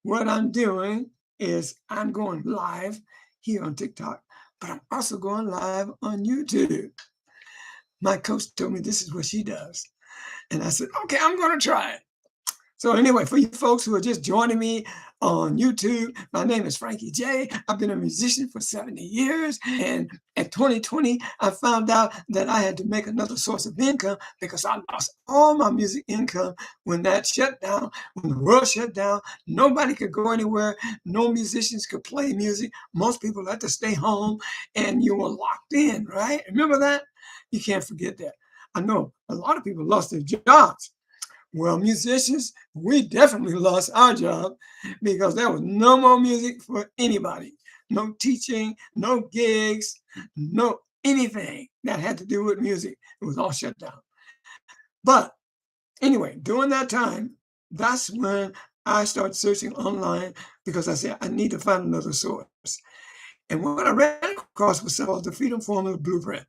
what I'm doing is I'm going live here on TikTok, but I'm also going live on YouTube. My coach told me this is what she does. And I said, okay, I'm going to try it. So anyway, for you folks who are just joining me on YouTube, my name is Frankie J. I've been a musician for 70 years. And at 2020, I found out that I had to make another source of income because I lost all my music income when that shut down, when the world shut down. Nobody could go anywhere. No musicians could play music. Most people had to stay home and you were locked in, right? Remember that? You can't forget that. I know a lot of people lost their jobs. Well, musicians, we definitely lost our job because there was no more music for anybody. No teaching, no gigs, no anything that had to do with music. It was all shut down. But anyway, during that time, that's when I started searching online because I said, I need to find another source. And what I ran across was something called the Freedom Formula Blueprint.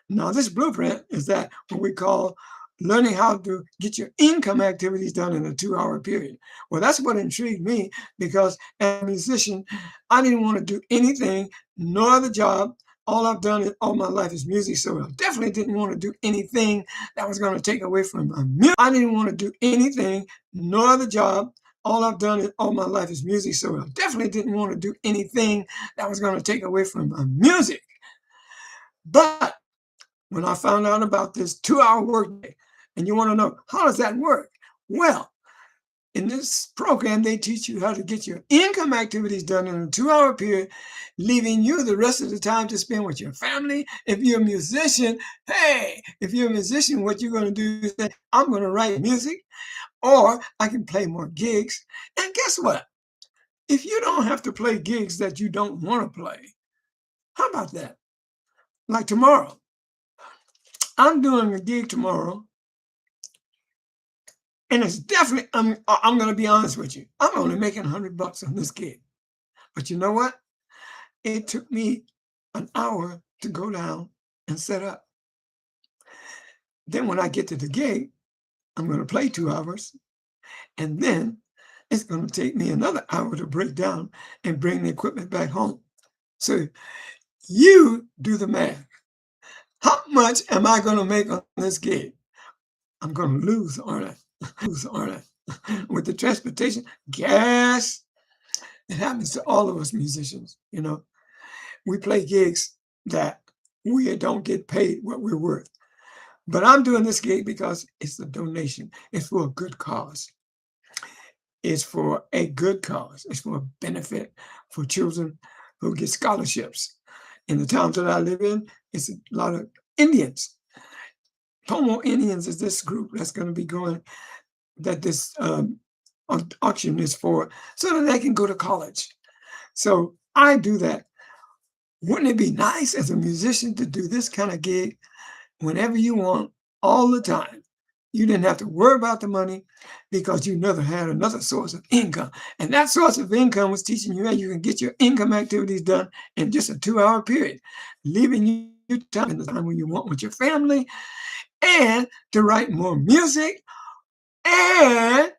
Now, this blueprint is that what we call learning how to get your income activities done in a 2-hour period. Well, that's what intrigued me because as a musician, I didn't want to do anything, no other job. All I've done all my life is music, so I definitely didn't want to do anything that was going to take away from my music. I didn't want to do anything, no other job. All I've done all my life is music, so I definitely didn't want to do anything that was going to take away from my music. But when I found out about this 2-hour workday, and you want to know, how does that work? Well, in this program, they teach you how to get your income activities done in a 2-hour period, leaving you the rest of the time to spend with your family. If you're a musician, hey, if you're a musician, what you're going to do is say, I'm going to write music, or I can play more gigs. And guess what? If you don't have to play gigs that you don't want to play, how about that? Like tomorrow. I'm doing a gig tomorrow, and it's definitely, I'm going to be honest with you. I'm only making $100 on this gig. But you know what? It took me an hour to go down and set up. Then when I get to the gig, I'm going to play 2 hours. And then it's going to take me another hour to break down and bring the equipment back home. So you do the math. How much am I going to make on this gig? I'm going to lose, aren't I? With the transportation, gas. It happens to all of us musicians, you know. We play gigs that we don't get paid what we're worth. But I'm doing this gig because it's a donation. It's for a good cause. It's for a good cause. It's for a benefit for children who get scholarships. In the towns that I live in, it's a lot of Indians. Pomo Indians is this group that's going to be going, that this auction is for, so that they can go to college. So I do that. Wouldn't it be nice as a musician to do this kind of gig whenever you want, all the time? You didn't have to worry about the money because you never had another source of income. And that source of income was teaching you how you can get your income activities done in just a 2-hour period, leaving you time in the time when you want with your family, and to write more music and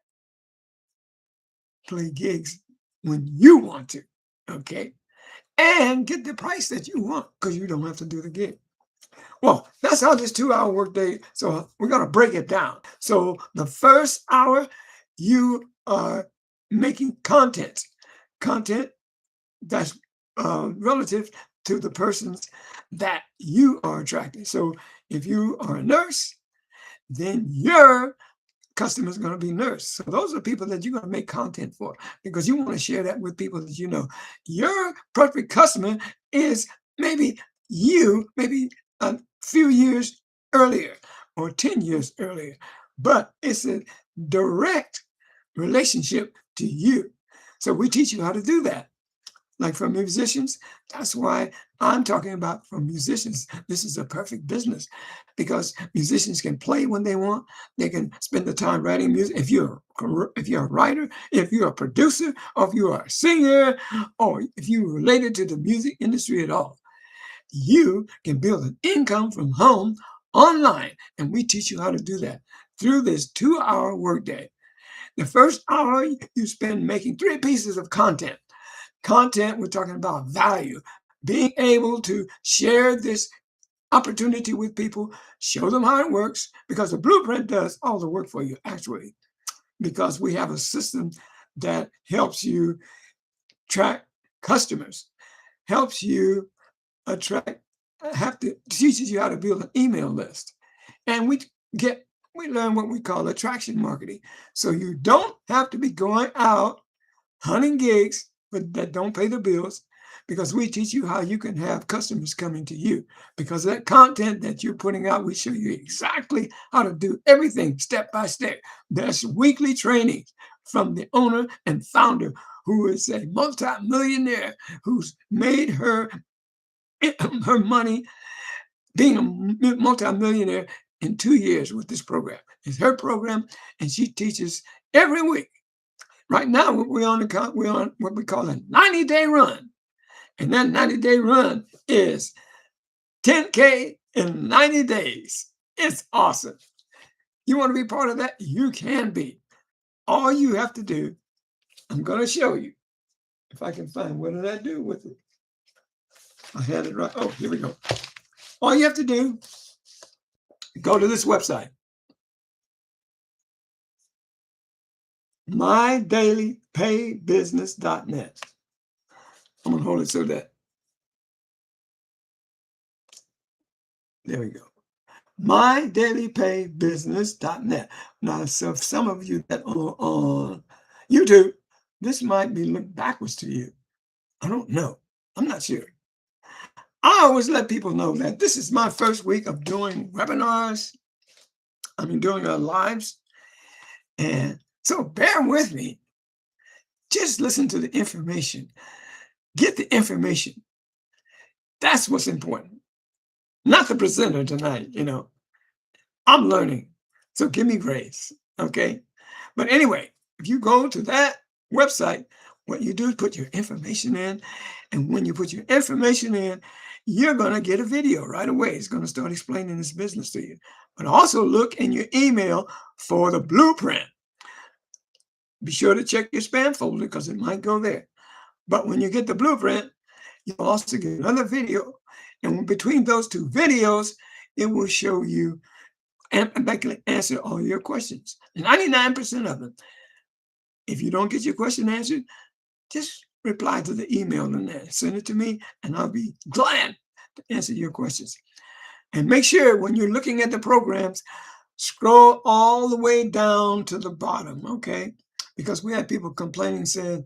play gigs when you want to, okay? And get the price that you want because you don't have to do the gig. Well, that's how this 2-hour workday. So we're going to break it down. So the first hour, you are making content that's relative to the persons that you are attracting. So if you are a nurse, then your customer is going to be nurse. So those are people that you're going to make content for because you want to share that with people that you know. Your perfect customer is maybe you, maybe a few years earlier or 10 years earlier, but it's a direct relationship to you. So we teach you how to do that. Like for musicians, that's why I'm talking about for musicians. This is a perfect business because musicians can play when they want. They can spend the time writing music. If you're a writer, if you're a producer, or if you are a singer, or if you're related to the music industry at all, you can build an income from home online. And we teach you how to do that through this 2-hour workday. The first hour you spend making 3 pieces of content. Content, we're talking about value, being able to share this opportunity with people, show them how it works, because the blueprint does all the work for you, actually, because we have a system that helps you track customers, helps you attract, teaches you how to build an email list. And we learn what we call attraction marketing. So you don't have to be going out hunting gigs that don't pay the bills, because we teach you how you can have customers coming to you. Because that content that you're putting out, we show you exactly how to do everything step by step. There's weekly trainings from the owner and founder, who is a multimillionaire, who's made her money being a multimillionaire in 2 years with this program. It's her program, and she teaches every week. Right now, we're on what we call a 90-day run. And that 90-day run is 10K in 90 days. It's awesome. You want to be part of that? You can be. All you have to do, I'm going to show you. If I can find, what did I do with it? I had it right. Oh, here we go. All you have to do, go to this website, mydailypaybusiness.net. I'm going to hold it so that, there we go. mydailypaybusiness.net. Now, so some of you that are on YouTube, this might be look backwards to you. I don't know. I'm not sure. I always let people know that this is my first week of doing webinars. I mean, doing our lives. And so bear with me. Just listen to the information. Get the information. That's what's important. Not the presenter tonight, I'm learning. So give me grace, okay? But anyway, if you go to that website, what you do is put your information in. And when you put your information in, you're going to get a video right away. It's going to start explaining this business to you. But also look in your email for the blueprint. Be sure to check your spam folder, because it might go there. But when you get the blueprint, you'll also get another video. And between those 2 videos, it will show you and basically answer all your questions. 99% of them. If you don't get your question answered, just reply to the email and send it to me, and I'll be glad to answer your questions. And make sure when you're looking at the programs, scroll all the way down to the bottom, okay? Because we had people complaining, saying,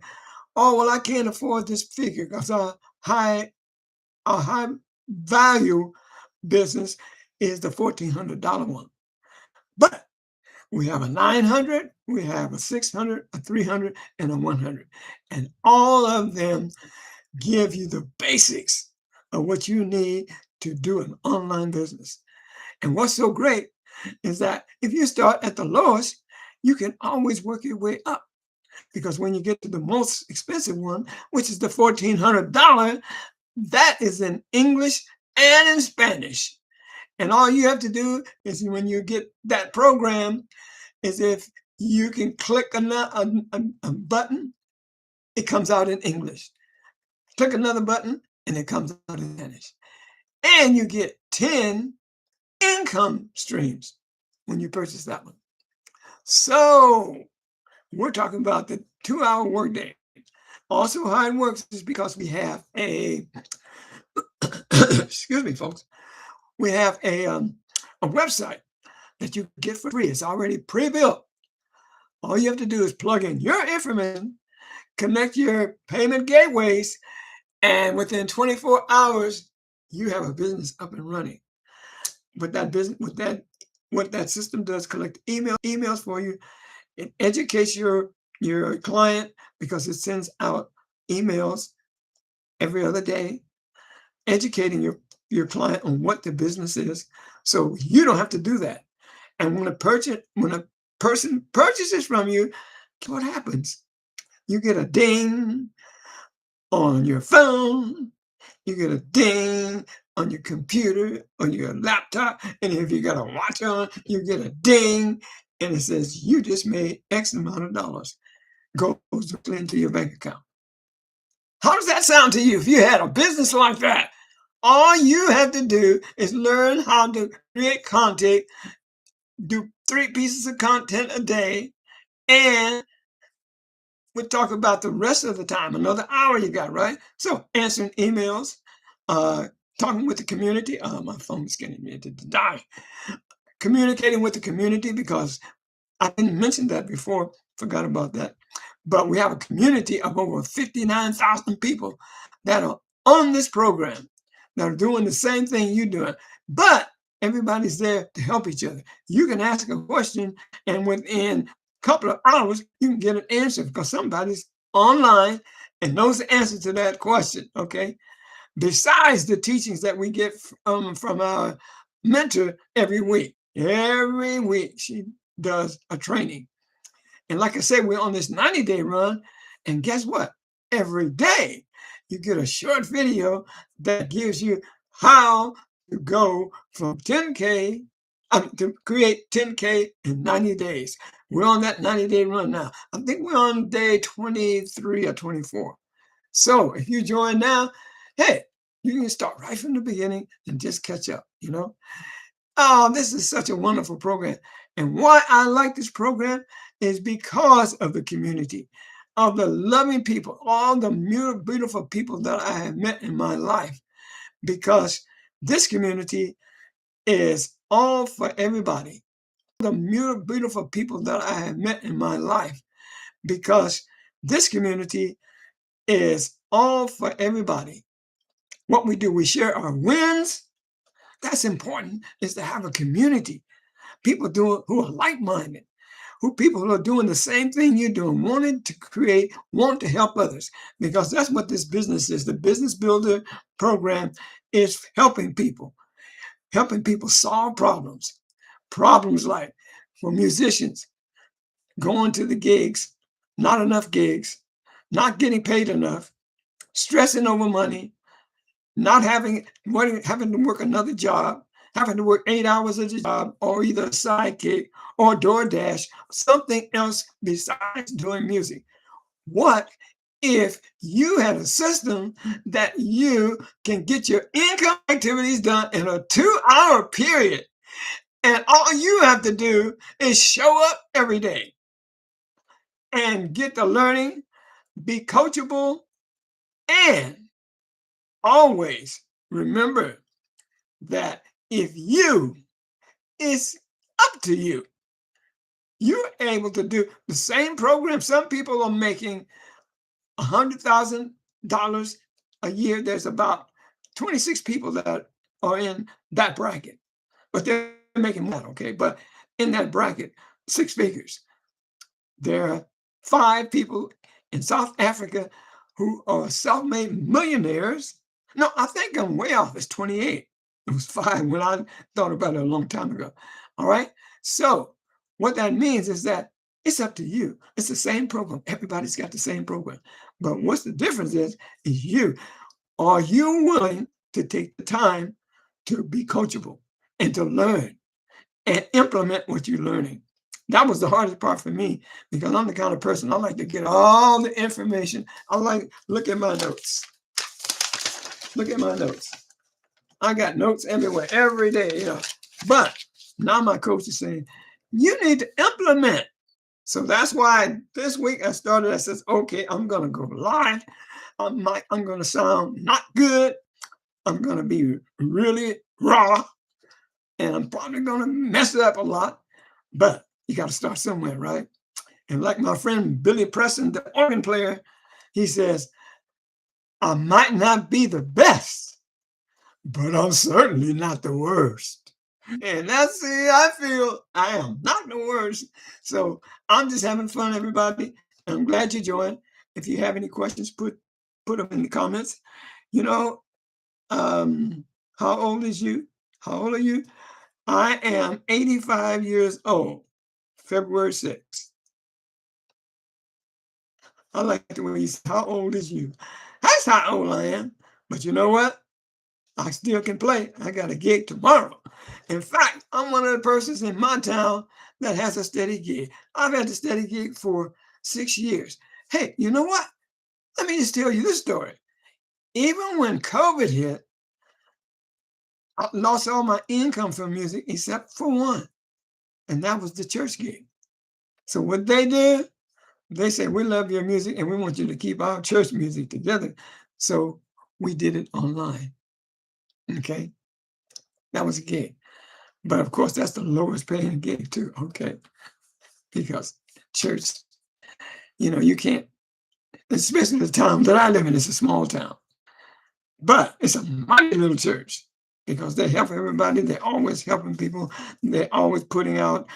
oh, well, I can't afford this figure, because our high value business is the $1,400 one. But we have a 900, we have a 600, a 300, and a 100. And all of them give you the basics of what you need to do an online business. And what's so great is that if you start at the lowest, you can always work your way up. Because when you get to the most expensive one, which is the $1,400, that is in English and in Spanish. And all you have to do is, when you get that program, is if you can click a button, it comes out in English. Click another button, and it comes out in Spanish. And you get 10 income streams when you purchase that one. So we're talking about the 2-hour workday. Also, how it works is because we have a, excuse me, folks, we have a website that you get for free. It's already pre-built. All you have to do is plug in your information, connect your payment gateways, and within 24 hours, you have a business up and running. But that business, what that system does, collect emails for you. It educates your client, because it sends out emails every other day, educating your client on what the business is. So you don't have to do that. And when a person purchases from you, what happens? You get a ding on your phone, you get a ding on your computer, on your laptop, and if you got a watch on, you get a ding and it says you just made X amount of dollars goes directly into your bank account. How does that sound to you if you had a business like that? All you have to do is learn how to create content, do 3 pieces of content a day, and we'll talk about the rest of the time, another hour you got, right? So answering emails, uh, talking with the community. My phone's getting ready to die. Communicating with the community because I didn't mention that before, forgot about that. But we have a community of over 59,000 people that are on this program that are doing the same thing you're doing. But everybody's there to help each other. You can ask a question, and within a couple of hours, you can get an answer because somebody's online and knows the answer to that question. Okay. Besides the teachings that we get from our mentor every week she does a training. And like I said, we're on this 90-day run. And guess what? Every day you get a short video that gives you how to go from 10K to create 10K in 90 days. We're on that 90-day run now. I think we're on day 23 or 24. So if you join now, hey, you can start right from the beginning and just catch up, you know? Oh, this is such a wonderful program. And why I like this program is because of the community, of the loving people, all the beautiful people that I have met in my life, because this community is all for everybody. The beautiful people that I have met in my life, because this community is all for everybody. What we do, we share our wins. That's important, is to have a community. People who are like-minded, people who are doing the same thing you're doing, wanting to create, want to help others, because that's what this business is. The Business Builder program is helping people solve problems. Problems like for musicians, going to the gigs, not enough gigs, not getting paid enough, stressing over money, not having to work another job, having to work 8 hours at a job, or either a sidekick or DoorDash, something else besides doing music. What if you had a system that you can get your income activities done in a 2-hour period, and all you have to do is show up every day and get the learning, be coachable, and always remember that if you, it's up to you. You're able to do the same program. Some people are making $100,000 a year. There's about 26 people that are in that bracket, but they're making that, okay? But in that bracket, 6 figures. There are 5 people in South Africa who are self-made millionaires. No, I think I'm way off. It's 28. It was 5 when I thought about it a long time ago. All right. So what that means is that it's up to you. It's the same program. Everybody's got the same program. But what's the difference is you. Are you willing to take the time to be coachable and to learn and implement what you're learning? That was the hardest part for me, because I'm the kind of person, I like to get all the information. I like, look at my notes. Look at my notes. I got notes everywhere, every day, you know. But now my coach is saying, you need to implement. So that's why this week I says, okay, I'm going to go live. I'm going to sound not good. I'm going to be really raw. And I'm probably going to mess it up a lot. But you got to start somewhere, right? And like my friend Billy Preston, the organ player, he says, I might not be the best, but I'm certainly not the worst. And that's it. I feel I am not the worst. So I'm just having fun, everybody. I'm glad you joined. If you have any questions, put them in the comments. You know, how old is you? How old are you? I am 85 years old, February 6th. I like the way you say, how old is you? That's how old I am. But you know what? I still can play. I got a gig tomorrow. In fact, I'm one of the persons in my town that has a steady gig. I've had a steady gig for 6 years. Hey, you know what? Let me just tell you this story. Even when COVID hit, I lost all my income from music except for one, and that was the church gig. So what they did, they said, we love your music and we want you to keep our church music together. So we did it online. Okay. That was a gig. But of course, that's the lowest paying gig too. Okay. Because church, you can't, especially the town that I live in, it's a small town. But it's a mighty little church because they help everybody. They're always helping people. They're always putting out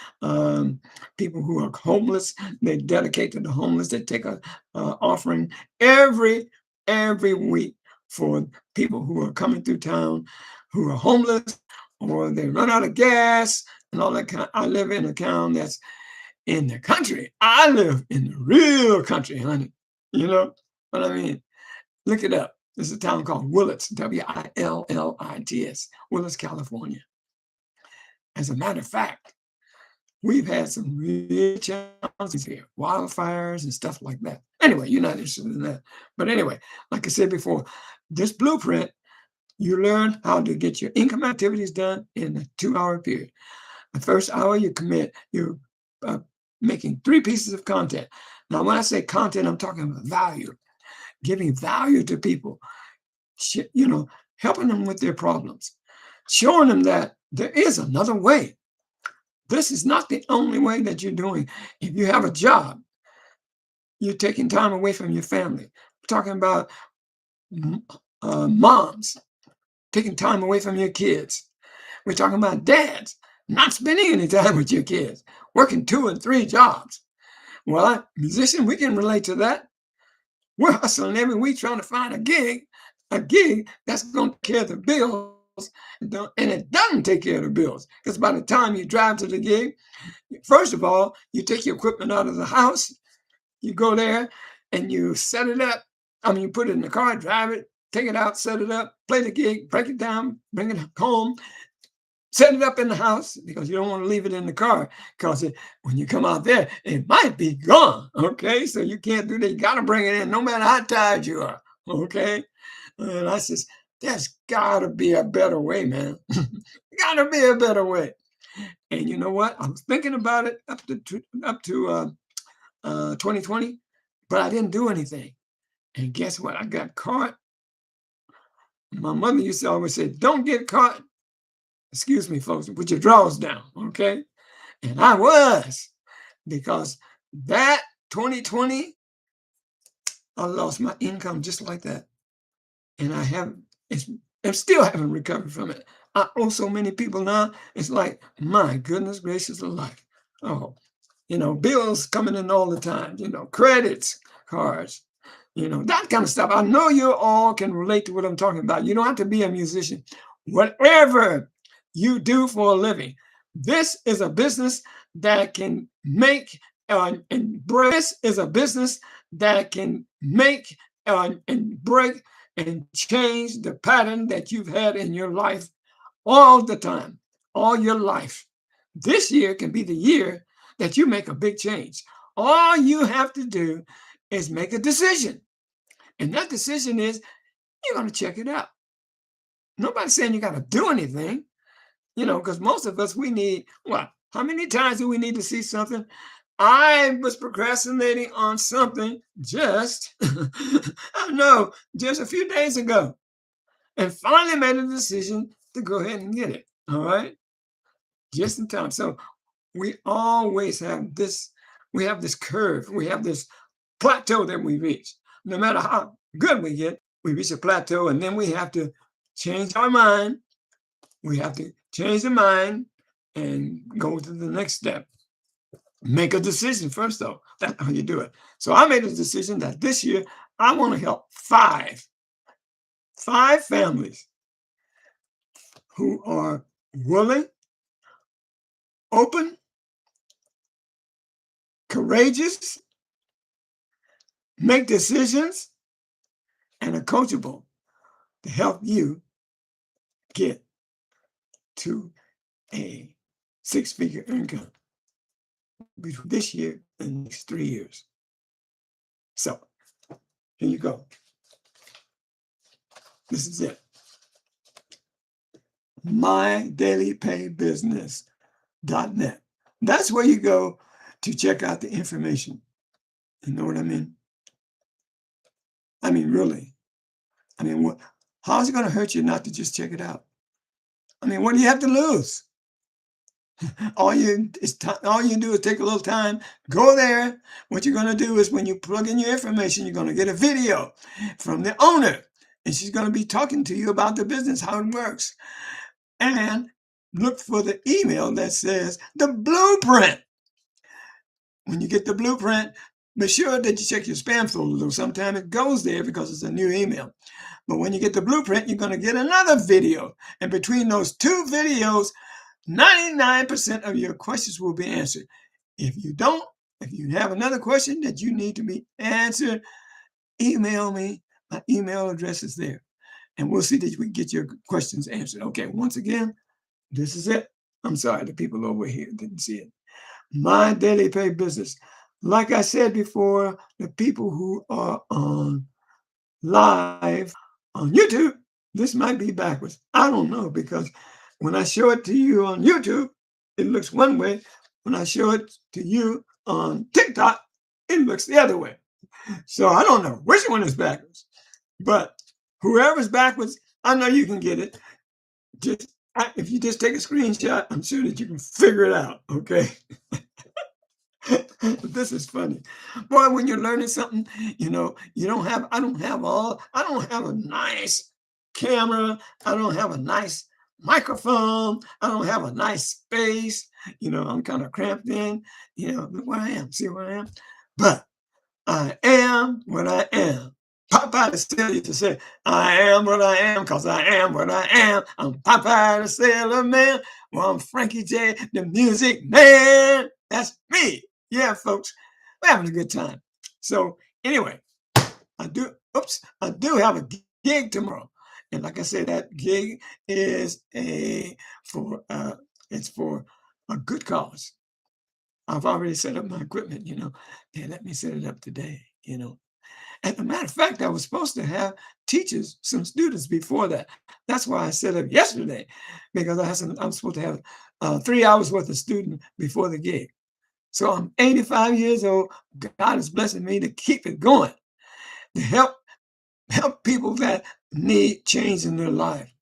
people who are homeless. They dedicate to the homeless. They take a offering every week for people who are coming through town who are homeless or they run out of gas and all that kind. I live in a town that's in the country. I live in the real country, honey. You know what I mean? Look it up. There's a town called Willits, Willits, Willits, California. As a matter of fact, we've had some real challenges here, wildfires and stuff like that. Anyway, you're not interested in that. But anyway, like I said before, this blueprint, you learn how to get your income activities done in a 2-hour period. The first hour you're uh, making 3 pieces of content. Now, when I say content, I'm talking about value, giving value to people. Helping them with their problems, showing them that there is another way. This is not the only way that you're doing. If you have a job, you're taking time away from your family. We're talking about moms taking time away from your kids. We're talking about dads not spending any time with your kids, working 2 and 3 jobs. Well, musician, we can relate to that. We're hustling every week trying to find a gig that's going to take care of the bills, and it doesn't take care of the bills. Because by the time you drive to the gig, first of all, you take your equipment out of the house, you go there and you set it up. You put it in the car, drive it, take it out, set it up, play the gig, break it down, bring it home, set it up in the house because you don't want to leave it in the car because when you come out there, it might be gone. Okay, so you can't do that. You got to bring it in no matter how tired you are. Okay, and I says, there's got to be a better way, man. Got to be a better way. And you know what? I was thinking about it up to 2020, but I didn't do anything. And guess what? I got caught. My mother used to always say, don't get caught, excuse me, folks, put your drawers down, okay? And I was, because that 2020, I lost my income just like that. And I still haven't recovered from it. I owe so many people now. It's like, my goodness gracious alive. Oh, bills coming in all the time, credits, cards, that kind of stuff. I know you all can relate to what I'm talking about. You don't have to be a musician. Whatever you do for a living, this is a business that can make and break. This is a business that can make and break and change the pattern that you've had in your life all the time, all your life. This year can be the year that you make a big change. All you have to do is make a decision. And that decision is you're going to check it out. Nobody's saying you got to do anything, because most of us, we need, what? How many times do we need to see something? I was procrastinating on something just a few days ago, and finally made a decision to go ahead and get it. All right. Just in time. So we always have this, we have this curve, we have this plateau that we reach. No matter how good we get, we reach a plateau, and then we have to change our mind. We have to change the mind and go to the next step. Make a decision first, though. That's how you do it. So I made a decision that this year I want to help five families who are willing, open, courageous, make decisions, and are coachable to help you get to a six-figure income between this year and the next 3 years. So here you go. This is it. MyDailyPayBusiness.net. That's where you go to check out the information. You know what I mean? I mean, really. I mean, how is it going to hurt you not to just check it out? I mean, what do you have to lose? All you do is take a little time, go there. What you're going to do is when you plug in your information, you're going to get a video from the owner, and she's going to be talking to you about the business, how it works. And look for the email that says the blueprint. When you get the blueprint, be sure that you check your spam folder. Sometimes it goes there because it's a new email. But when you get the blueprint, you're going to get another video. And between those two videos, 99% of your questions will be answered. If you have another question that you need to be answered, email me. My email address is there. And we'll see that we get your questions answered. Okay, once again, this is it. I'm sorry, the people over here didn't see it. My Daily Pay Business. Like I said before, the people who are on live on YouTube, this might be backwards. I don't know, because when I show it to you on YouTube, it looks one way. When I show it to you on TikTok, it looks the other way. So I don't know which one is backwards. But whoever's backwards, I know you can get it. If you just take a screenshot, I'm sure that you can figure it out, okay? This is funny. Boy, when you're learning something, I don't have a nice camera. I don't have a nice microphone. I don't have a nice space. I'm kind of cramped in, look where I am. See where I am? But I am what I am. Popeye the Sailor used to say, I am what I am because I am what I am. I'm Popeye the Sailor Man. Well, I'm Frankie J, the Music Man. That's me. Yeah, folks, we're having a good time. So anyway, I do have a gig tomorrow. And like I said, that gig is for a good cause. I've already set up my equipment, They let me set it up today, As a matter of fact, I was supposed to have some students before that. That's why I set up yesterday, because I'm supposed to have 3 hours worth of student before the gig. So I'm 85 years old. God is blessing me to keep it going, to help people that need change in their life.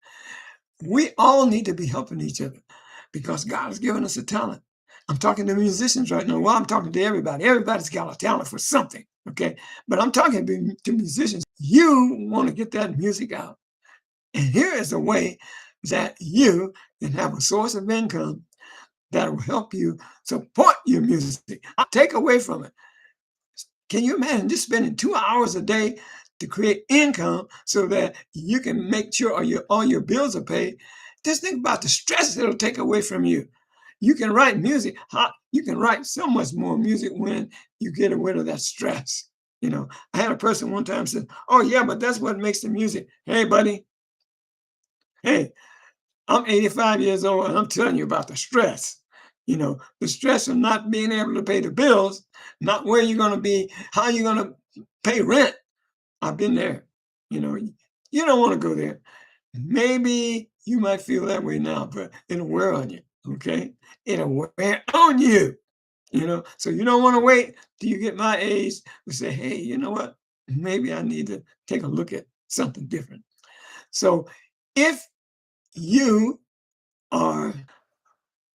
We all need to be helping each other because God has given us a talent. I'm talking to musicians right now. Well, I'm talking to everybody. Everybody's got a talent for something, okay? But I'm talking to musicians. You want to get that music out. And here is a way that you can have a source of income that will help you support your music. I'll take away from it. Can you imagine just spending 2 hours a day to create income so that you can make sure all your bills are paid? Just think about the stress it'll take away from you. You can write music. You can write so much more music when you get rid of that stress. I had a person one time said, oh, yeah, but that's what makes the music. Hey, buddy. Hey, I'm 85 years old, and I'm telling you about the stress. The stress of not being able to pay the bills, not where you're going to be, how you're going to pay rent. I've been there. You don't want to go there. Maybe you might feel that way now, but it'll wear on you, okay? It'll wear on you, So you don't want to wait till you get my age to say, hey, you know what? Maybe I need to take a look at something different. So if you are,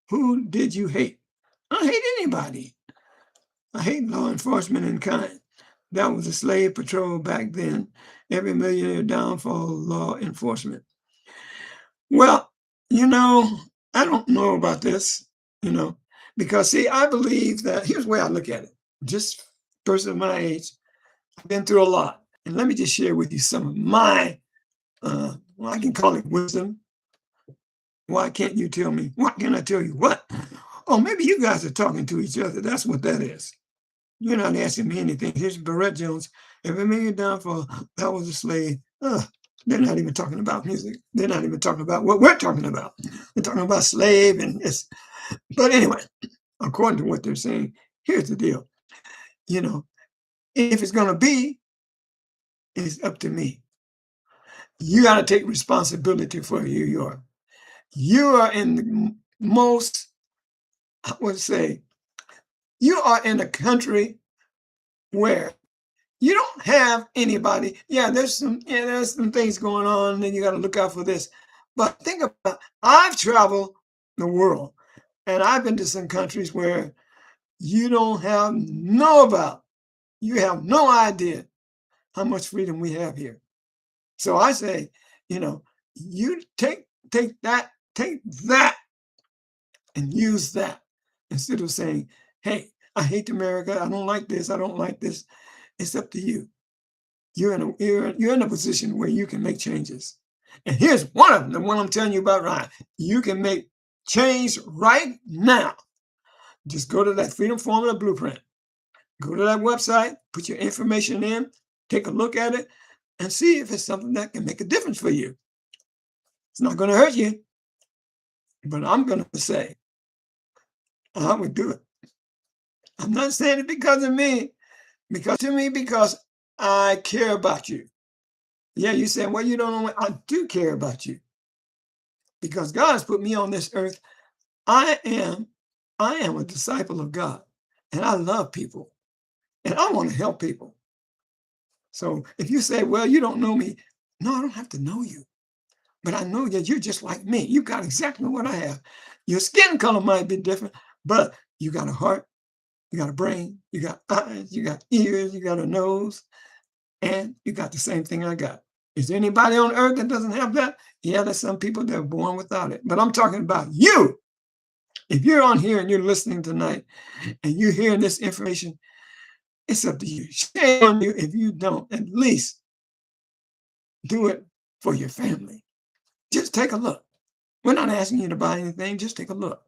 who did you hate? I don't hate anybody. I hate law enforcement in kind. That was a slave patrol back then. Every millionaire downfall, law enforcement. Well, I don't know about this, because see, I believe that here's the way I look at it. Just person of my age, I've been through a lot. And let me just share with you some of my, I can call it wisdom. Why can't you tell me? Why can't I tell you what? Oh, maybe you guys are talking to each other. That's what that is. You're not asking me anything. Here's Barrett Jones. Every million downfall, that was a slave. They're not even talking about music. They're not even talking about what we're talking about. They're talking about slave and this. But anyway, according to what they're saying, here's the deal. You know, if it's going to be, it's up to me. You got to take responsibility for who you are. You are in the most, I would say, you are in a country where you don't have anybody. There's some things going on, and you got to look out for this. But think about, I've traveled the world, and I've been to some countries where you don't have you have no idea how much freedom we have here. So I say, you know, you take that and use that instead of saying, hey, I hate America. I don't like this. I don't like this. It's up to you. You're in a position where you can make changes. And here's one of them, the one I'm telling you about, Ryan. You can make change right now. Just go to that Freedom Formula Blueprint. Go to that website, put your information in, take a look at it, and see if it's something that can make a difference for you. It's not going to hurt you, but I'm going to say, I would do it. I'm not saying it because of me, because I care about you. Yeah, you say, well, you don't know what I do care about you. Because God has put me on this earth. I am a disciple of God, and I love people, and I want to help people. So if you say, well, you don't know me, no, I don't have to know you. But I know that you're just like me. You got exactly what I have. Your skin color might be different, but you got a heart, you got a brain, you got eyes, you got ears, you got a nose, and you got the same thing I got. Is there anybody on earth that doesn't have that? Yeah, there's some people that are born without it. But I'm talking about you. If you're on here and you're listening tonight and you're hearing this information, it's up to you. Shame on you if you don't at least do it for your family. Just take a look. We're not asking you to buy anything. Just take a look.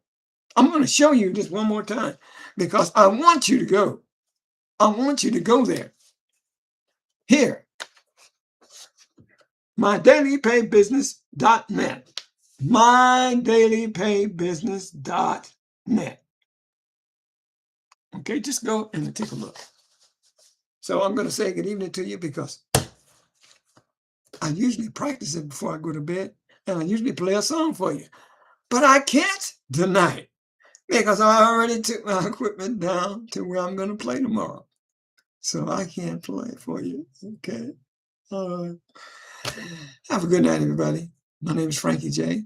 I'm going to show you just one more time because I want you to go. I want you to go there. Here, mydailypaybusiness.net. mydailypaybusiness.net. Okay, just go and take a look. So I'm going to say good evening to you because I usually practice it before I go to bed, and I usually play a song for you. But I can't tonight because I already took my equipment down to where I'm going to play tomorrow. So I can't play for you. Okay. All right. Have a good night, everybody. My name is Frankie J.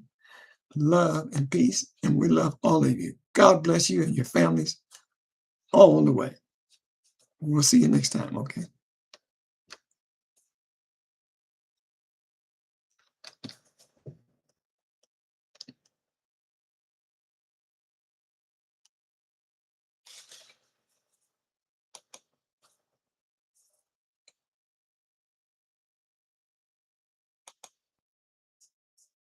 Love and peace, and we love all of you. God bless you and your families all the way. We'll see you next time, okay?